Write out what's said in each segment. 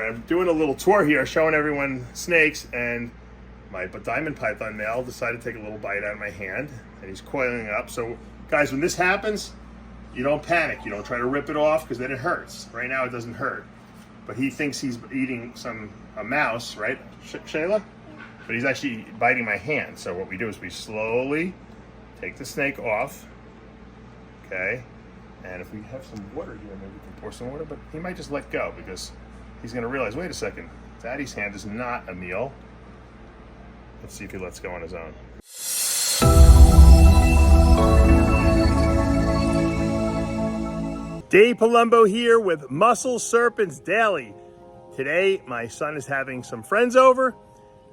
Alright, I'm doing a little tour here showing everyone snakes, and my diamond python male decided to take a little bite out of my hand, and he's coiling up. So guys, when this happens, you don't panic. You don't try to rip it off, because then it hurts. Right now it doesn't hurt. But he thinks he's eating a mouse, right, Shayla? But he's actually biting my hand. So what we do is we slowly take the snake off, okay? And if we have some water here, maybe we can pour some water, but he might just let go because he's gonna realize, wait a second, Daddy's hand is not a meal. Let's see if he lets go on his own. Dave Palumbo here with Muscle Serpents Daily. Today, my son is having some friends over.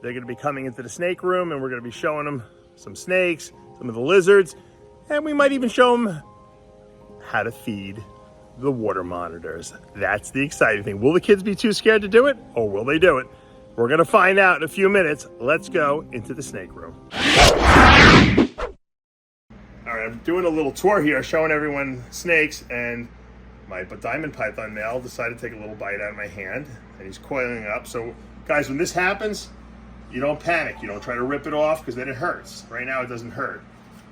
They're gonna be coming into the snake room, and we're gonna be showing them some snakes, some of the lizards, and we might even show them how to feed the water monitors. That's the exciting thing. Will the kids be too scared to do it, or will they do it? We're gonna find out in a few minutes. Let's go into the snake room. All right, I'm doing a little tour here showing everyone snakes, and my diamond python male decided to take a little bite out of my hand, and he's coiling up. So guys, when this happens, you don't panic. You don't try to rip it off, because then it hurts. Right now it doesn't hurt.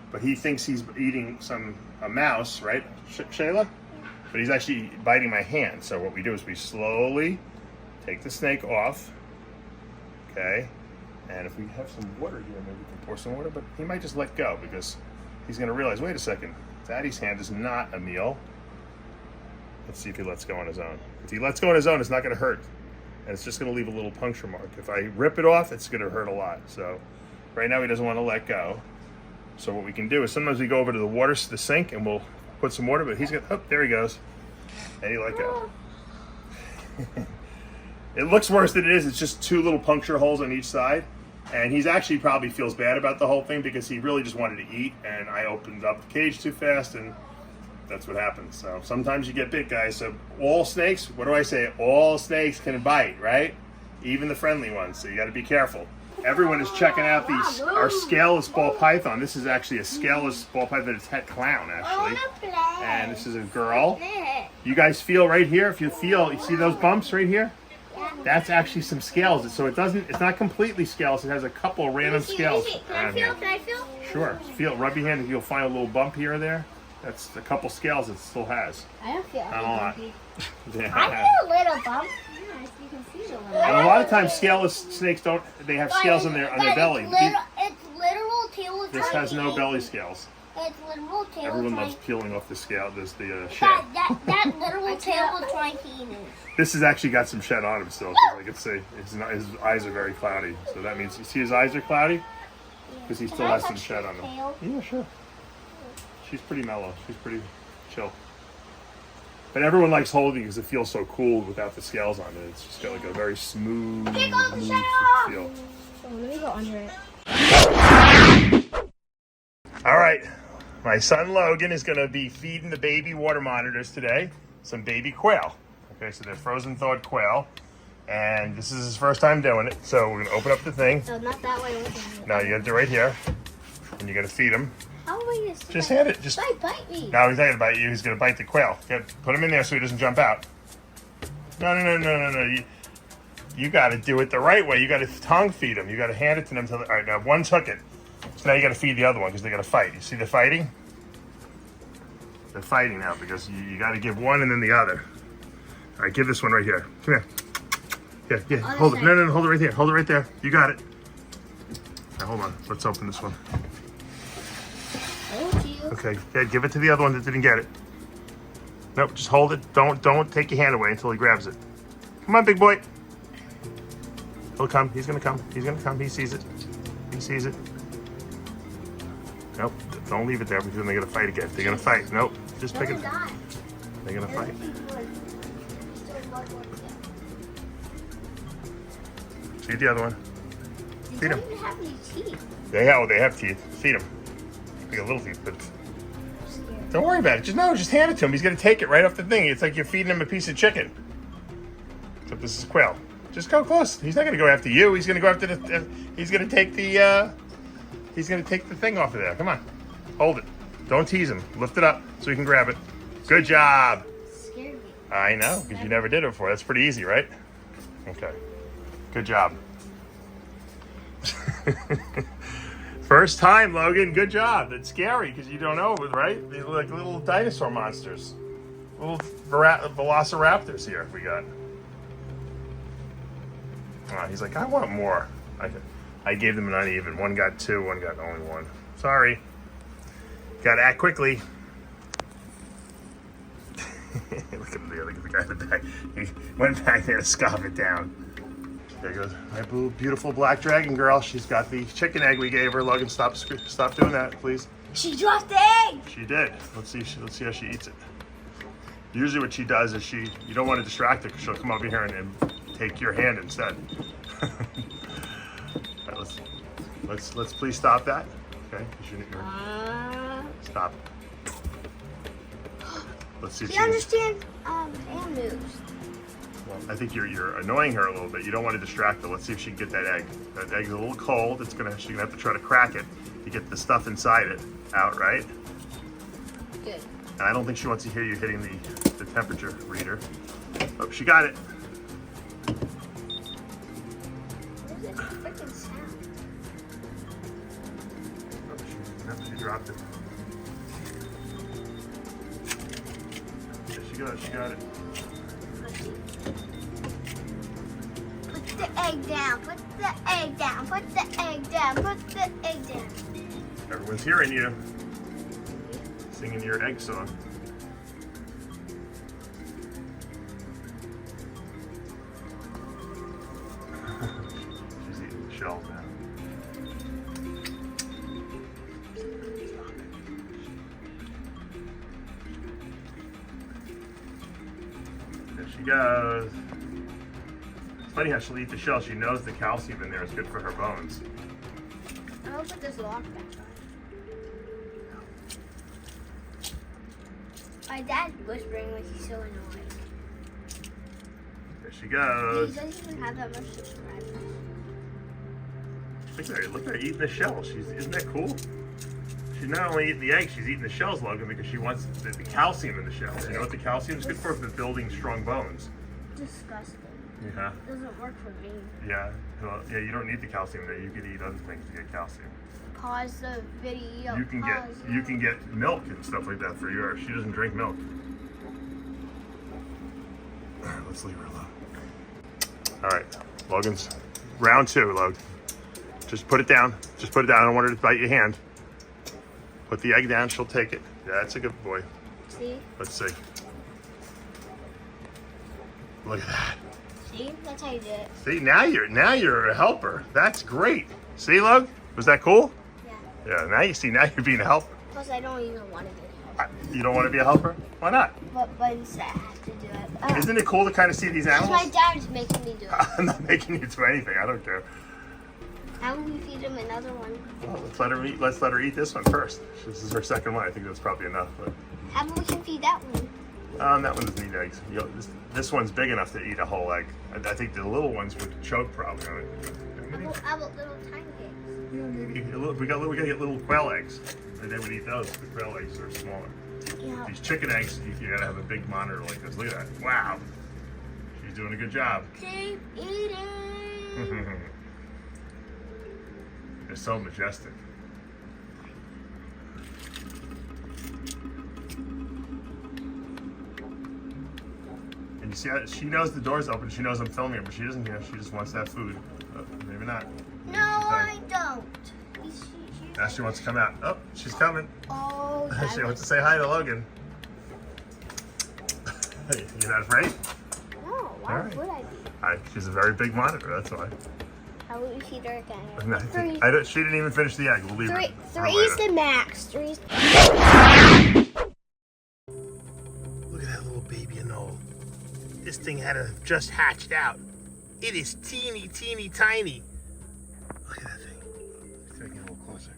But he thinks he's eating a mouse, right, Shayla? But he's actually biting my hand. So what we do is we slowly take the snake off, okay? And if we have some water here, maybe we can pour some water, but he might just let go because he's gonna realize, wait a second, Daddy's hand is not a meal. Let's see if he lets go on his own. If he lets go on his own, it's not gonna hurt. And it's just gonna leave a little puncture mark. If I rip it off, it's gonna hurt a lot. So right now he doesn't wanna let go. So what we can do is sometimes we go over to the sink, and we'll put some water, but he's gonna, oh, there he goes. And he let go. It looks worse than it is. It's just two little puncture holes on each side. And he's actually probably feels bad about the whole thing because he really just wanted to eat, and I opened up the cage too fast, and that's what happens. So sometimes you get bit, guys. So all snakes, what do I say? All snakes can bite, right? Even the friendly ones, so you gotta be careful. Everyone is checking out our scaleless ball python. This is actually a scaleless ball python. It's het clown, actually. And this is a girl. You guys feel right here? If you see those bumps right here? That's actually some scales. So it's not completely scales. It has a couple random scales. Can I feel? Sure. Rub your hand, and you'll find a little bump here or there. That's a couple scales it still has. I don't feel Not a lot. Yeah. I feel a little bump. You can see the little. And a lot of times scaleless snakes they have scales on their belly. It's literal tail. This has no belly scales. It's literal tail. Everyone loves peeling off the scale. There's the shed. That literal tail was trying to eat it. This has actually got some shed on him still. 'Cause I can see his eyes are very cloudy. So that means, you see his eyes are cloudy? Because he still has some shed on him. Yeah, sure. She's pretty mellow. She's pretty chill. But everyone likes holding because it feels so cool without the scales on it. It's just got like a very smooth feel. So let me go under it. All right. My son Logan is going to be feeding the baby water monitors today some baby quail. Okay, so they're frozen thawed quail. And this is his first time doing it. So we're going to open up the thing. So not that way. No, you got to do it right here. And you're going to feed him. How am I going to Just hand it. Just bite me. No, he's not gonna bite you. He's gonna bite the quail. Put him in there so he doesn't jump out. No. You got to do it the right way. You got to tongue feed him. You got to hand it to them. All right, now one took it. So now you got to feed the other one because they're gonna fight. You see the fighting? They're fighting now because you got to give one and then the other. All right, give this one right here. Come here. Yeah. Hold it. No. Hold it right there. Hold it right there. You got it. Now hold on. Let's open this one. Okay, give it to the other one that didn't get it. Nope, just hold it. Don't take your hand away until he grabs it. Come on, big boy. He'll come. He's gonna come. He's gonna come. He sees it. He sees it. Nope, don't leave it there because then they're gonna fight again. They're gonna fight. Nope, just pick it. They're gonna fight. Feed the other one. Feed him. They don't even have any teeth. They have teeth. Feed him. They got little teeth, but don't worry about it. Just hand it to him. He's gonna take it right off the thing. It's like you're feeding him a piece of chicken. Except this is quail. Just go close. He's not gonna go after you. He's gonna go after he's gonna take the thing off of there. Come on, hold it. Don't tease him. Lift it up so he can grab it. Good job. Scared me. I know, because you never did it before. That's pretty easy, right? Okay. Good job. First time, Logan. Good job. It's scary because you don't know, right? They're like little dinosaur monsters. Little velociraptors here we got. Oh, he's like, I want more. I gave them an uneven. One got 2, one got only 1. Sorry. Gotta act quickly. Look at the guy in the back. He went back there to scoff it down. There goes my beautiful black dragon girl. She's got the chicken egg we gave her. Logan, stop doing that, please. She dropped the egg. She did. Let's see how she eats it. Usually what she does is you don't want to distract her because she'll come over here and take your hand instead. All right, let's please stop that. Okay, stop. Let's see if she understands hand moves. Well, I think you're annoying her a little bit. You don't want to distract her. Let's see if she can get that egg. That egg's a little cold. She's gonna have to try to crack it to get the stuff inside it out, right? Good. And I don't think she wants to hear you hitting the temperature reader. Oh, she got it. What is it? Freaking sound. Oh, she dropped it. There she goes. She got it. Put the egg down. Put the egg down. Put the egg down. Put the egg down. Everyone's hearing you. Singing your egg song. She's eating the shells now. There she goes. It's funny how she'll eat the shell. She knows the calcium in there is good for her bones. I'll put this lock back on. My dad's whispering like he's so annoying. There she goes. He doesn't even have that much subscribers. Look at her eating the shell. Isn't that cool? She's not only eating the egg, she's eating the shells, Logan, because she wants the calcium in the shells. You know what the calcium is good for? For building strong bones. Disgusting. Yeah. It doesn't work for me. Yeah. Well, yeah, you don't need the calcium there. You could eat other things to get calcium. Pause the video. You can get milk and stuff like that for yours. She doesn't drink milk. Let's leave her alone. All right, Logan's round 2, Logan. Just put it down. Just put it down. I don't want her to bite your hand. Put the egg down. She'll take it. Yeah, that's a good boy. See? Let's see. Look at that. See? That's how you do it. See, now you're a helper. That's great. See, Log? Was that cool? Yeah. Yeah, now you're being a helper. Plus, I don't even want to be a helper. You don't want to be a helper? Why not? But instead, I have to do it. Isn't it cool to kind of see these animals? My dad's making me do it. I'm not making you do anything. I don't care. How will we feed him another one? Well, let's let her eat this one first. This is her second one. I think that's probably enough. But How about we can feed that one? that one doesn't eat eggs. This one's big enough to eat a whole egg. I think the little ones would choke probably on it. How about little tiny eggs? Yeah, maybe. We gotta get little quail eggs. And they would eat those. The quail eggs are smaller. Yeah. These chicken eggs, you gotta have a big monitor like this. Look at that. Wow. She's doing a good job. Keep eating. They're so majestic. And you see how she knows the door's open. She knows I'm filming her, but she doesn't care. She just wants that food. Maybe not. No, I don't. Now she wants to come out. Oh, she's coming. Oh, She wants to say hi to Logan. You're not afraid? No, why would I be? She's a very big monitor, that's why. How would we feed her again? No, she didn't even finish the egg. We'll leave it. Three's the max. Look at that little baby anole. This thing had just hatched out. It is teeny, teeny, tiny. Look at that thing. Let's get a little closer.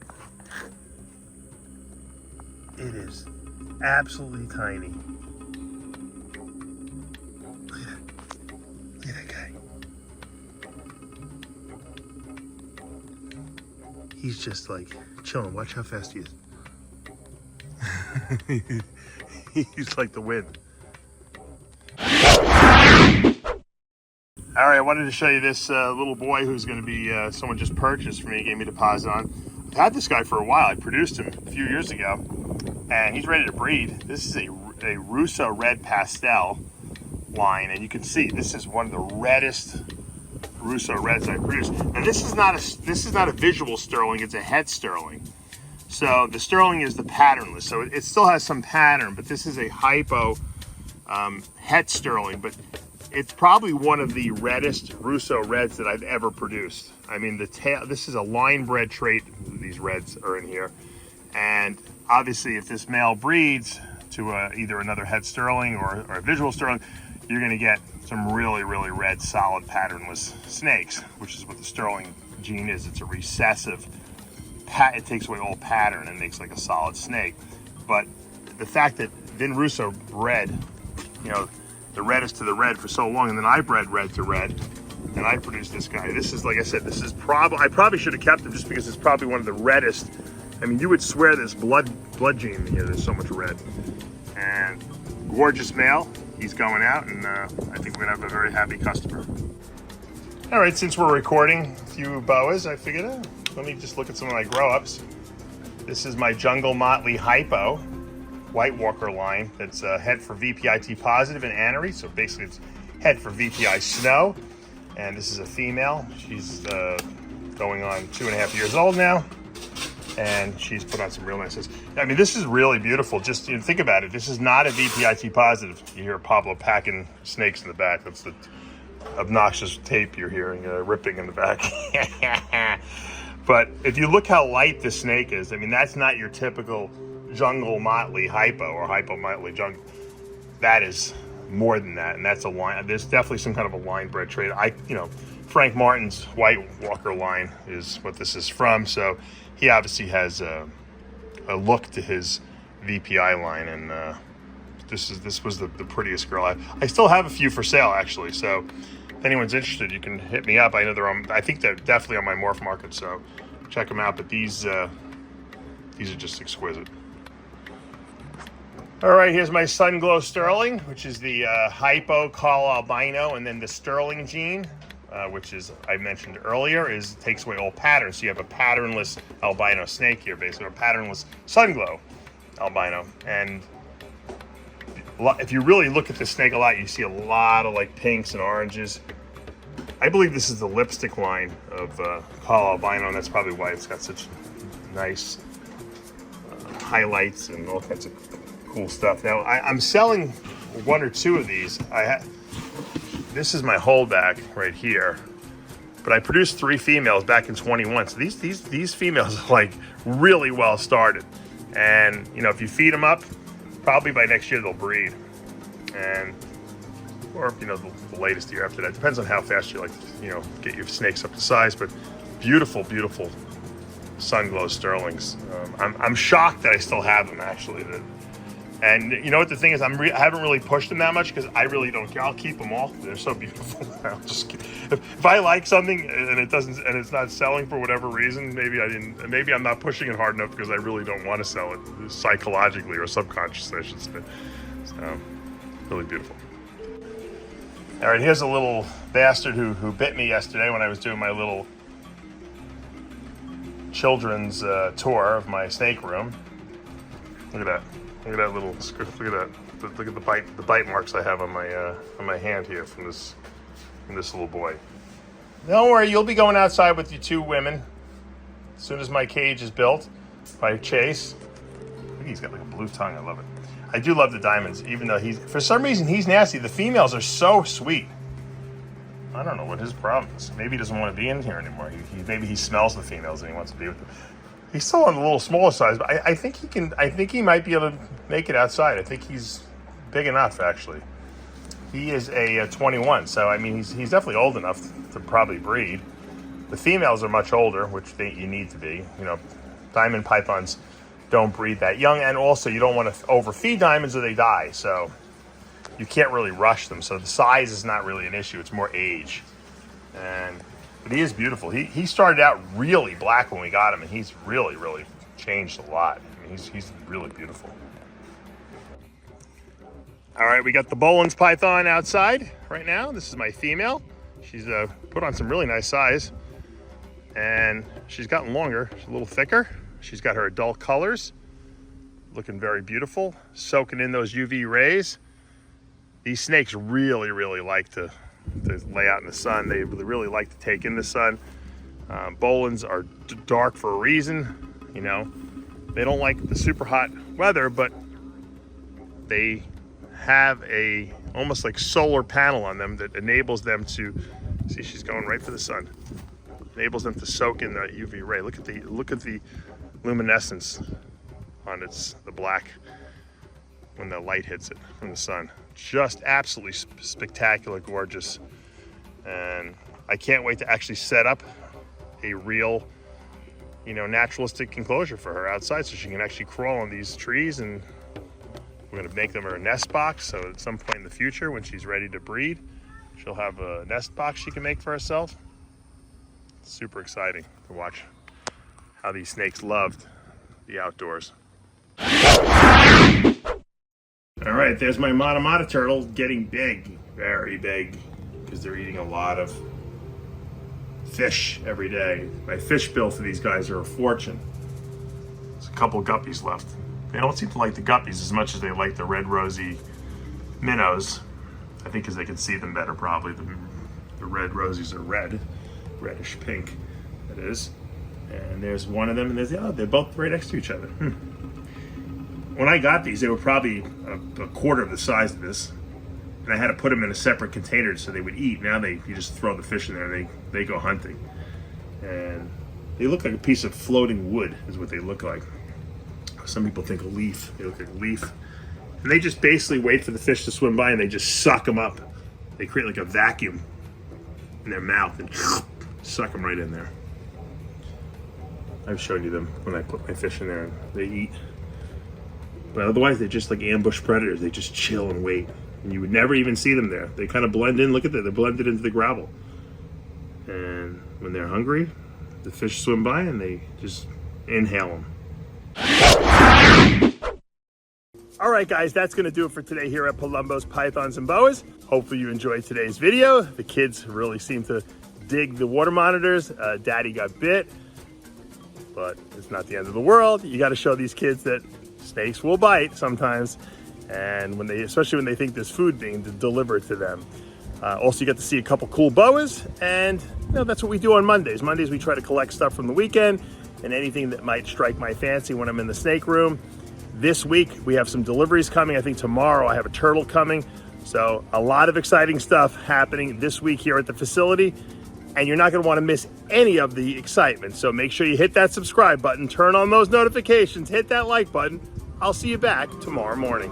It is absolutely tiny. Look at that. Look at that guy. He's just like chilling. Watch how fast he is. He's like the wind. All right, I wanted to show you this little boy who's going to be someone just purchased for me, gave me a deposit on. I've had this guy for a while. I produced him a few years ago, and he's ready to breed. This is a Russo Red Pastel line, and you can see this is one of the reddest Russo Reds I produced. And this is not a visual sterling; it's a het sterling. So the sterling is the patternless, so it still has some pattern, but this is a hypo het sterling. But it's probably one of the reddest Russo Reds that I've ever produced. I mean, the tail, this is a line bred trait. These reds are in here. And obviously if this male breeds to either another het sterling or a visual sterling, you're gonna get some really, really red, solid patternless snakes, which is what the sterling gene is. It's a recessive, it takes away all pattern and makes like a solid snake. But the fact that Vin Russo bred, you know, the reddest to the red for so long, and then I bred red to red, and I produced this guy. This is, like I said, this is I probably should have kept him just because it's probably one of the reddest. I mean, you would swear this blood gene in here, there's so much red. And gorgeous male, he's going out, and I think we're gonna have a very happy customer. All right, since we're recording a few boas, I figured, let me just look at some of my grow-ups. This is my Jungle Motley Hypo White Walker line that's het for VPIT positive and anery. So basically it's het for VPI snow. And this is a female. She's going on 2.5 years old now. And she's put on some real nice things. I mean, this is really beautiful. Just think about it. This is not a VPIT positive. You hear Pablo packing snakes in the back. That's the obnoxious tape you're hearing ripping in the back. But if you look how light this snake is, I mean, that's not your typical Jungle Motley Hypo or Hypo Motley Jungle. That is more than that, and that's a line. There's definitely some kind of a line bred trait. Frank Martin's White Walker line is what this is from, so he obviously has a look to his VPI line, and this was the prettiest girl. I still have a few for sale actually, so if anyone's interested, you can hit me up. I know I think they're definitely on my morph market, so check them out. But these are just exquisite. All right, here's my Sun Glow Sterling, which is the Hypo Call Albino, and then the Sterling gene, which is, I mentioned earlier, takes away all patterns. So you have a patternless albino snake here, basically, a patternless Sun Glow albino. And if you really look at this snake a lot, you see a lot of like pinks and oranges. I believe this is the lipstick line of Call Albino, and that's probably why it's got such nice highlights and all kinds of cool stuff. Now I'm selling one or two of these. This is my holdback right here, but I produced 3 females back in 21. So these females are like really well started, and you know, if you feed them up, probably by next year they'll breed, or you know, the latest year after that. Depends on how fast you like to, you know, get your snakes up to size. But beautiful, beautiful Sun Glow Sterlings. I'm shocked that I still have them actually. And you know what the thing is, I haven't really pushed them that much because I really don't care. I'll keep them all. They're so beautiful. I'll just if I like something and it's not selling for whatever reason, maybe I'm not pushing it hard enough because I really don't want to sell it psychologically or subconsciously, I should say. So really beautiful. All right, here's a little bastard who bit me yesterday when I was doing my little children's tour of my snake room. Look at that. Look at that little, look at that. Look at the bite marks I have on my hand here from this little boy. Don't worry, you'll be going outside with your 2 women as soon as my cage is built by Chase. Look, he's got like a blue tongue. I love it. I do love the diamonds, even though for some reason he's nasty. The females are so sweet. I don't know what his problem is. Maybe he doesn't want to be in here anymore. Maybe he smells the females and he wants to be with them. He's still on the little smaller size, but I think he can. I think he might be able to make it outside. I think he's big enough, actually. He is a 21, so I mean he's definitely old enough to probably breed. The females are much older, which you need to be. You know, diamond pythons don't breed that young, and also you don't want to overfeed diamonds or they die. So you can't really rush them. So the size is not really an issue. It's more age. But he is beautiful. He started out really black when we got him, and he's really, really changed a lot. I mean, he's really beautiful. All right, we got the Boland's python outside right now. This is my female. She's put on some really nice size, and she's gotten longer. She's a little thicker. She's got her adult colors, looking very beautiful, soaking in those UV rays. These snakes really, really like to lay out in the sun. They really like to take in the sun. Bolins are dark for a reason. You know, they don't like the super hot weather, but they have a almost like solar panel on them that enables them to, see, she's going right for the sun. Enables them to soak in the UV ray. Look at the luminescence on the black when the light hits it from the sun. Just absolutely spectacular, gorgeous. And I can't wait to actually set up a real, you know, naturalistic enclosure for her outside so she can actually crawl on these trees, and we're gonna make them her nest box. So at some point in the future, when she's ready to breed, she'll have a nest box she can make for herself. It's super exciting to watch how these snakes loved the outdoors. All right, there's my Mata turtle getting big, very big, because they're eating a lot of fish every day. My fish bill for these guys are a fortune. There's a couple guppies left. They don't seem to like the guppies as much as they like the red rosy minnows. I think because they can see them better, probably. The red rosies are red, reddish pink, that is. And there's one of them, and there's the other. They're both right next to each other. When I got these, they were probably a quarter of the size of this. And I had to put them in a separate container so they would eat. Now you just throw the fish in there and they go hunting. And they look like a piece of floating wood is what they look like. Some people think a leaf. They look like a leaf. And they just basically wait for the fish to swim by and they just suck them up. They create like a vacuum in their mouth and suck them right in there. I've shown you them when I put my fish in there and they eat. But otherwise, they're just like ambush predators. They just chill and wait. And you would never even see them there. They kind of blend in. Look at that. They're blended into the gravel. And when they're hungry, the fish swim by and they just inhale them. All right, guys, that's going to do it for today here at Palumbo's Pythons and Boas. Hopefully you enjoyed today's video. The kids really seem to dig the water monitors. Daddy got bit, but it's not the end of the world. You got to show these kids that snakes will bite sometimes, and especially when they think there's food being delivered to them. Also, you get to see a couple cool boas, and you know, that's what we do on Mondays. Mondays we try to collect stuff from the weekend and anything that might strike my fancy when I'm in the snake room. This week we have some deliveries coming. I think tomorrow I have a turtle coming. So a lot of exciting stuff happening this week here at the facility, and you're not going to want to miss any of the excitement. So make sure you hit that subscribe button, turn on those notifications, hit that like button. I'll see you back tomorrow morning.